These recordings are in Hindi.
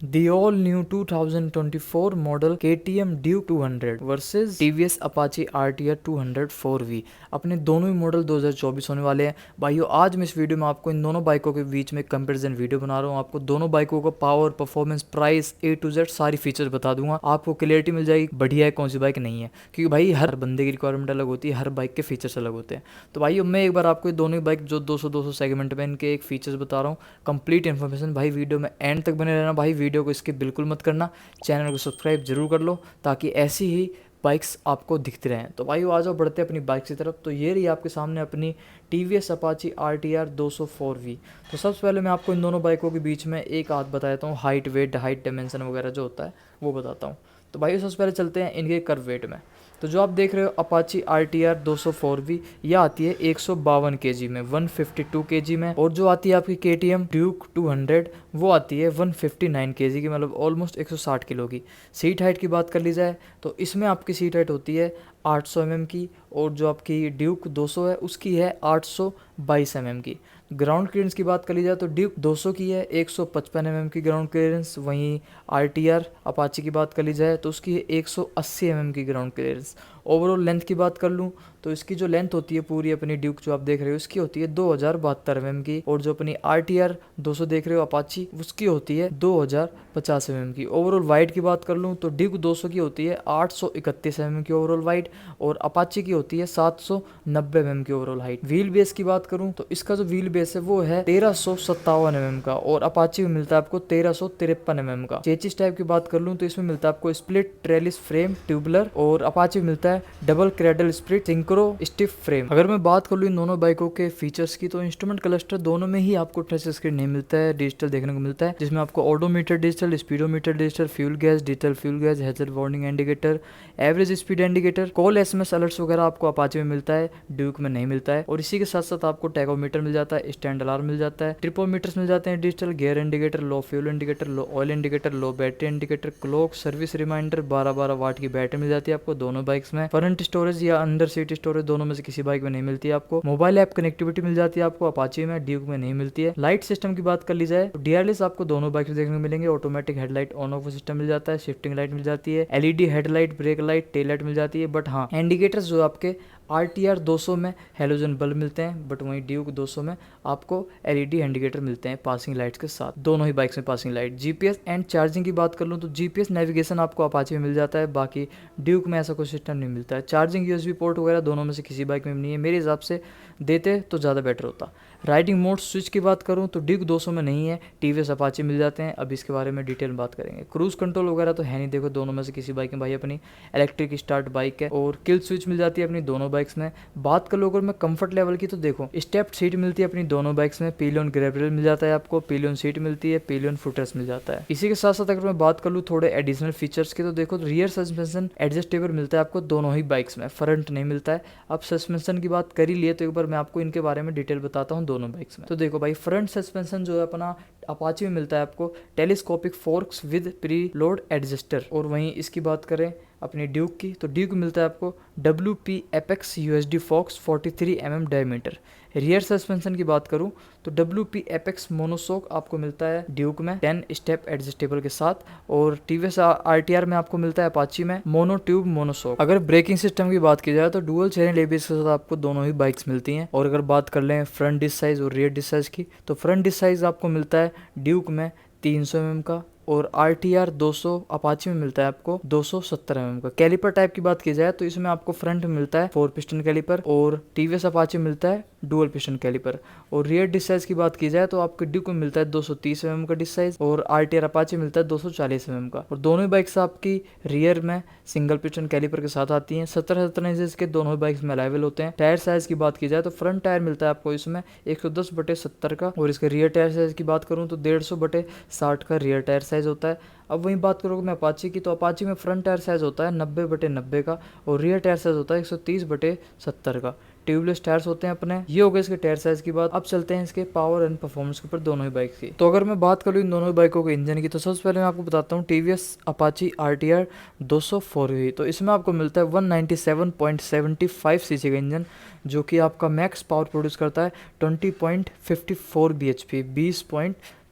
The all new 2024 model KTM Duke 200 versus TVS Apache RTR 204V। अपने दोनों ही मॉडल 2024 होने वाले हैं भाइयों। आज मैं इस वीडियो में आपको इन दोनों बाइकों के बीच में कंपैरिजन वीडियो बना रहा हूँ। आपको दोनों बाइकों का power, performance, price, A to Z सारी फीचर्स बता दूंगा। आपको क्लियरिटी मिल जाएगी बढ़िया है कौन सी बाइक नहीं है, क्योंकि भाई हर बंदे की रिक्वायरमेंट अलग होती है, हर बाइक के फीचर्स अलग होते हैं। तो भाई मैं एक बार आपको दोनों ही बाइक जो 200 सेगमेंट में इनके एक फीचर्स बता रहा हूँ, कंप्लीट इन्फॉर्मेशन। भाई वीडियो में एंड तक बने रहना भाई, वीडियो को स्किप बिल्कुल मत करना, चैनल को सब्सक्राइब जरूर कर लो ताकि ऐसी ही बाइक्स आपको दिखती रहें। तो भाई आ जाओ बढ़ते हैं अपनी बाइक की तरफ। तो ये रही आपके सामने अपनी TVS Apache RTR 204V। तो सबसे पहले मैं आपको इन दोनों बाइकों के बीच में एक आध बता देता हूँ, हाइट, वेट, हाइट डायमेंशन वगैरह जो होता है वो बताता हूँ। तो भाई सबसे पहले चलते हैं इनके कर्व वेट में। तो जो आप देख रहे हो Apache RTR 204V, यह आती है 152 kg में, 152 kg में। और जो आती है आपकी KTM Duke 200 वो आती है 159 kg की, मतलब ऑलमोस्ट 160 किलो की। सीट हाइट की बात कर ली जाए तो इसमें आपकी सीट हाइट होती है 800 mm की, और जो आपकी ड्यूक 200 है उसकी है 822 mm की। ग्राउंड क्लियरेंस की बात कर ली जाए तो ड्यूक 200 की है 155 mm की ग्राउंड क्लियरेंस, वहीं RTR अपाची की बात कर ली जाए तो उसकी है 180 mm की ग्राउंड क्लियरेंस। ओवरऑल लेंथ की बात कर लूँ तो इसकी जो लेंथ होती है पूरी अपनी ड्यूक जो आप देख रहे हो इसकी होती है 2072 mm की, और जो अपनी RTR 200 देख रहे हो अपाची उसकी होती है 2050 mm की। ओवरऑल वाइड की बात कर लूँ तो ड्यूक 200 की होती है 831 mm की ओवरऑल वाइड, और अपाची की होती है 790 mm की ओवरऑल हाइट। व्हील बेस की बात करूँ तो इसका जो व्हील बेस है वो है 1357 mm का, और अपाची में मिलता है आपको 1353 mm का। चेचिस टाइप की बात कर लूँ तो इसमें मिलता है आपको स्प्लिट ट्रेलिस फ्रेम ट्यूबुलर, और अपाची में मिलता है double cradle split synchro stiff frame. अगर मैं बात कर लूँ इन दोनों बाइकों के फीचर्स की तो इंस्ट्रूमेंट क्लस्टर दोनों में ही आपको टच स्क्रीन नहीं मिलता है, डिजिटल देखने को मिलता है, जिसमें आपको odometer digital, speedometer digital, fuel gas digital, fuel gas, hazard warning indicator, average speed indicator, call SMS alerts वगैरह आपको अपाचे में मिलता है, ड्यूक में नहीं मिलता है। और इसी के साथ साथ आपको टैकोमीटर मिल जाता है, स्टैंड अलार्म मिल जाता है, ट्रिपोमीटर्स मिल जाते हैं digital, gear indicator, low fuel indicator, low oil indicator, low battery indicator, clock, service reminder, 12-12 watt की बैटरी मिल जाती है आपको दोनों बाइक्स में। फ्रंट स्टोरेज या अंडर सीट स्टोरेज दोनों में से किसी बाइक में नहीं मिलती है आपको। मोबाइल ऐप कनेक्टिविटी मिल जाती है आपको अपाचे में, ड्यूक में नहीं मिलती है। लाइट सिस्टम की बात कर ली जाए तो DRLS आपको दोनों बाइक में देखने को मिलेंगे। Automatic headlight on off system मिल जाता है, शिफ्टिंग लाइट मिल जाती है, LED headlight, brake light, tail light मिल जाती है। बट हाँ, इंडिकेटर्स जो आपके RTR 200 में हेलोजन बल्ब मिलते हैं, बट वहीं ड्यूक 200 में आपको LED इंडिकेटर मिलते हैं पासिंग लाइट्स के साथ, दोनों ही बाइक्स में passing light. GPS and charging की बात कर लूँ तो GPS नेविगेशन आपको अपाचे में मिल जाता है, बाकी ड्यूक में ऐसा कोई सिस्टम नहीं मिलता है। चार्जिंग USB पोर्ट वगैरह दोनों में से किसी बाइक में नहीं है, मेरे हिसाब से देते तो ज़्यादा बेटर होता। राइडिंग मोड स्विच की बात करूँ तो ड्यूक 200 में नहीं है, TVS अपाचे मिल जाते हैं। अब इसके बारे में डिटेल में बात करेंगे। क्रूज कंट्रोल वगैरह तो है नहीं, देखो दोनों में से किसी बाइक में भाई अपनी इलेक्ट्रिक स्टार्ट बाइक है, और किल स्विच मिल जाती है अपनी दोनों बाइक्स में। बात कर लो अगर मैं कंफर्ट लेवल की तो देखो स्टेप सीट मिलती है अपनी दोनों बाइक्स में, पिलियन ग्रेवल मिल जाता है आपको, पिलियन सीट मिलती है, पिलियन फुटरेस्ट मिल जाता है। इसी के साथ साथ अगर मैं बात कर लूँ थोड़े एडिशनल फीचर्स की तो देखो रियर सस्पेंशन एडजस्टेबल मिलता है आपको दोनों ही बाइक्स में, फ्रंट नहीं मिलता है। अब सस्पेंशन की बात कर ही लिए तो एक बार मैं आपको इनके बारे में डिटेल बताता हूँ दोनों बाइक्स में। तो देखो भाई फ्रंट सस्पेंशन जो है अपना अपाची में मिलता है आपको telescopic forks with pre load adjuster, और वहीं इसकी बात करें अपनी ड्यूक की तो ड्यूक मिलता है आपको WP Apex USD Fox 43 mm diameter. Rear suspension की बात करूं तो WP Apex मोनोशॉक आपको मिलता है ड्यूक में 10 स्टेप एडजस्टेबल के साथ, और TVS RTR में आपको मिलता है अपाची में मोनो ट्यूब मोनोशॉक। अगर ब्रेकिंग सिस्टम की बात की जाए तो डुअल चेन ABS के साथ आपको दोनों ही बाइक्स मिलती हैं। और अगर बात कर लें फ्रंट डिस्क साइज और रियर डिस्क साइज की तो फ्रंट डिस्क साइज आपको मिलता है ड्यूक में 300 mm का, और RTR 200 अपाची में मिलता है आपको 270 mm का। कैलिपर टाइप की बात की जाए तो इसमें आपको फ्रंट में मिलता है 4 पिस्टन कैलिपर, और TVS अपाची में मिलता है डुअल पिस्टन कैलिपर। और रियर डिस्क साइज की बात की जाए तो आपको ड्यूक में मिलता है 230 mm का डिस्क साइज, और RTR अपाची में मिलता है 240 mm का। और दोनों ही बाइक्स आपकी रियर में सिंगल पिस्टन कैलिपर के साथ आती हैं। 17-17 इंच के दोनों बाइक्स में अवेलेबल होते हैं। टायर साइज की बात की जाए तो फ्रंट टायर मिलता है आपको इसमें 110/70 का, और इसके रियर टायर साइज की बात करूँ तो 150/60 का रियर टायर साइज होता है। अब वहीं बात करोगे मैं अपाची की तो अपाची में फ्रंट टायर साइज होता है 90/90 का, और रियर टायर साइज होता है 130/70 का। ट्यूबलेस टायर्स होते हैं अपने। ये हो गया इसके टायर साइज की बात। अब चलते हैं इसके पावर एंड परफॉर्मेंस के ऊपर दोनों ही बाइक की। तो अगर मैं बात करूँ इन दोनों ही बाइकों के इंजन की तो सबसे पहले मैं आपको बताता हूँ TVS Apache RTR 204V। तो इसमें आपको मिलता है 197.75 सीसी का इंजन, जो कि आपका मैक्स पावर प्रोड्यूस करता है 20.54 bhp,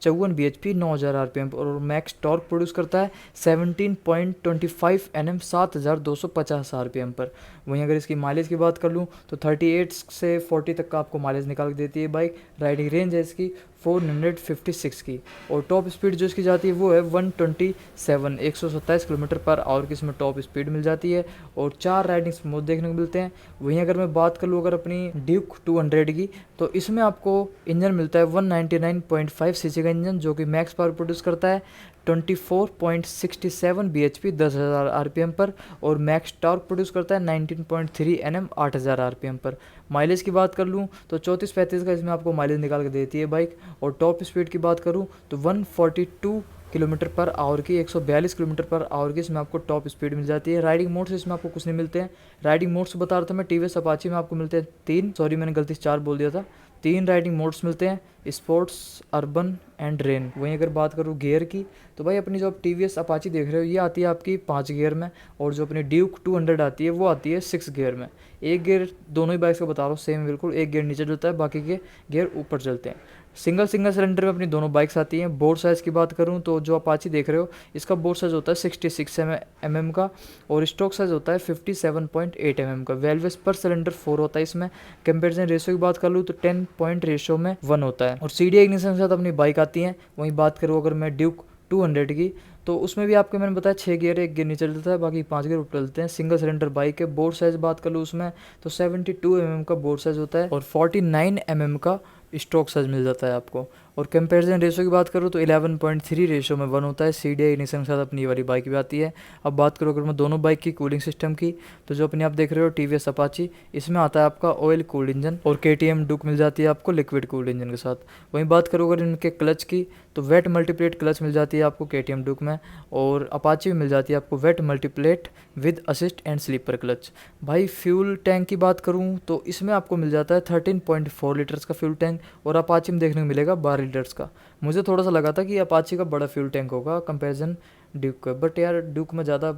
54 bhp 9000 rpm पर, और मैक्स टॉर्क प्रोड्यूस करता है 17.25 Nm 7250 rpm पर। वहीं अगर इसकी माइलेज की बात कर लूँ तो 38 से 40 तक का आपको माइलेज निकाल के देती है बाइक। राइडिंग रेंज है इसकी 456 की, और टॉप स्पीड जो इसकी जाती है वो है 127 किलोमीटर पर आवर की इसमें टॉप स्पीड मिल जाती है, और 4 राइडिंग मोड देखने को मिलते हैं। वहीं अगर मैं बात कर लूँ अगर अपनी ड्यूक 200 की, तो इसमें आपको इंजन मिलता है 199.5 सीसी का इंजन, जो कि मैक्स पावर प्रोड्यूस करता है 24.67 bhp 10,000 rpm पर, और मैक्स टॉर्क प्रोड्यूस करता है 19.3 Nm 8,000 rpm पर। माइलेज की बात कर लूँ तो 34-35 का इसमें आपको माइलेज निकाल के देती है बाइक। और टॉप स्पीड की बात करूँ तो 142 किलोमीटर पर आवर की 142 किलोमीटर पर आवर की इसमें आपको टॉप स्पीड मिल जाती है। राइडिंग मोड से इसमें आपको कुछ नहीं मिलते हैं। राइडिंग मोड्स बता रहा था मैं, टीवीएस अपाची में आपको मिलते हैं 3, सॉरी मैंने गलती से 4 बोल दिया था, 3 राइडिंग मोड्स मिलते हैं, स्पोर्ट्स, अर्बन एंड रेन। वहीं अगर बात करूँ गियर की, तो भाई अपनी जो आप टीवीएस अपाची देख रहे हो ये आती है आपकी 5 गियर में, और जो अपनी ड्यूक 200 आती है वो आती है 6 गियर में। एक गियर दोनों ही बाइक्स का बता रहा हूँ सेम बिल्कुल, एक गियर नीचे चलता है, बाकी के गियर ऊपर चलते हैं। सिंगल सिलेंडर में अपनी दोनों बाइक्स आती हैं। बोर्ड साइज़ की बात करूं तो जो अपाची देख रहे हो इसका बोर्ड साइज़ होता है 66 mm का, और स्टॉक साइज़ होता है 57.8 mm का। वेल्वेस पर सिलेंडर 4 होता है इसमें। कंपेरिजन रेशियो की बात कर लूँ तो 10 पॉइंट रेशियो में 1 होता है, और सीडीआई इग्निशन के साथ अपनी बाइक आती है। वहीं बात करूँ अगर मैं ड्यूक 200 की, तो उसमें भी आपको मैंने बताया 6 गियर, एक गियर नीचे चलता है, बाकी 5 गियर ऊपर चलते हैं। सिंगल सिलेंडर बाइक है। बोर्ड साइज़ बात कर लूँ उसमें तो 72 mm का बोर्ड साइज़ होता है, और 49 mm का स्ट्रोक साइज मिल जाता है आपको। और कंपैरिजन रेशो की बात करूँ तो 11.3 रेशो में 1 होता है। सीडीआई इग्निशन के साथ अपनी वाली बाइक भी आती है। अब बात करो अगर मैं दोनों बाइक की कूलिंग सिस्टम की, तो जो अपनी आप देख रहे हो टीवीएस अपाची, इसमें आता है आपका ऑयल कूल्ड इंजन, और केटीएम डुक मिल जाती है आपको लिक्विड कूल्ड इंजन के साथ। वहीं बात करो अगर इनके क्लच की, तो वेट मल्टीप्लेट क्लच मिल जाती है आपको केटीएम डुक में, और अपाची में मिल जाती है आपको wet multiplate with assist and slipper clutch. भाई फ्यूल टैंक की बात करूँ तो इसमें आपको मिल जाता है 13.4 लीटर्स का फ्यूल टैंक, और अपाची में देखने को मिलेगा 12 लीटर्स का। मुझे थोड़ा सा लगा था कि अपाची का बड़ा फ्यूल टैंक होगा कंपैरिजन ड्यूक का, बट यार ड्यूक में ज़्यादा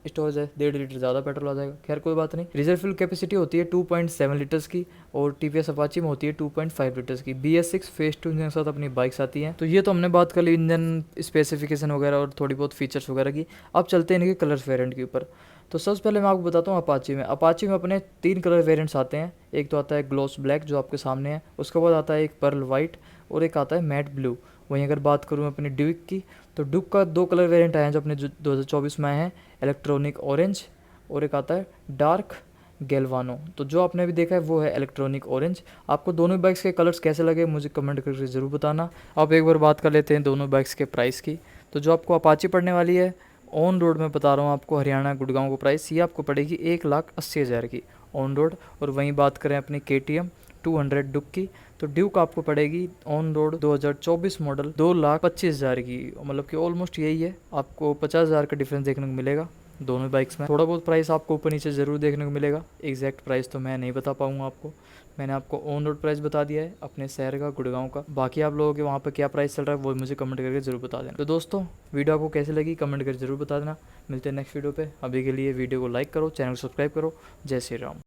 स्टोरेज है, 1.5 लीटर ज़्यादा पेट्रोल आ जाएगा। खैर कोई बात नहीं। रिजर्व फ्यूल कैपेसिटी होती है 2.7 लीटर्स की, और टीवीएस अपाची में होती है 2.5 लीटर्स की। BS6 फेज 2 इंजन के साथ अपनी बाइक्स आती हैं। तो ये तो हमने बात कर ली इंजन स्पेसिफिकेशन वगैरह और थोड़ी बहुत फीचर्स वगैरह की। अब चलते हैं इनके कलर वेरिएंट के ऊपर। तो सबसे पहले मैं आपको बताता हूँ अपाची में अपने 3 कलर वेरिएंट्स आते हैं। एक तो आता है ग्लॉस ब्लैक जो आपके सामने है, उसके बाद आता है एक पर्ल वाइट, और एक आता है मैट ब्लू। वहीं अगर बात करूँ अपनी ड्यूक की, तो ड्यूक का 2 कलर वेरिएंट आए हैं जो अपने 2024 में आए हैं, इलेक्ट्रॉनिक ऑरेंज, और एक आता है डार्क गैल्वानो। तो जो आपने अभी देखा है वो है इलेक्ट्रॉनिक ऑरेंज। आपको दोनों बाइक्स के कलर्स कैसे लगे मुझे कमेंट करके ज़रूर बताना। अब एक बार बात कर लेते हैं दोनों बाइक्स के प्राइस की। तो जो आपको अपाची पड़ने वाली है ऑन रोड में बता रहा हूँ आपको, हरियाणा गुड़गांव को प्राइस ये आपको पड़ेगी 1,80,000 की ऑन रोड। और वहीं बात करें अपनी KTM 200 ड्यूक की, तो ड्यूक आपको पड़ेगी ऑन रोड 2024 मॉडल 2,25,000 की, मतलब कि ऑलमोस्ट यही है। आपको 50,000 का डिफरेंस देखने को मिलेगा दोनों बाइक्स में। थोड़ा बहुत प्राइस आपको ऊपर नीचे ज़रूर देखने को मिलेगा, एग्जैक्ट प्राइस तो मैं नहीं बता पाऊँगा आपको। मैंने आपको ऑन रोड प्राइस बता दिया है अपने शहर का, गुड़गांव का। बाकी आप लोगों के वहाँ पर क्या प्राइस चल रहा है वो मुझे कमेंट करके ज़रूर बता देना। तो दोस्तों वीडियो आपको कैसे लगी कमेंट करके ज़रूर बता देना। मिलते हैं नेक्स्ट वीडियो पे। अभी के लिए वीडियो को लाइक करो, चैनल को सब्सक्राइब करो। जय श्री राम।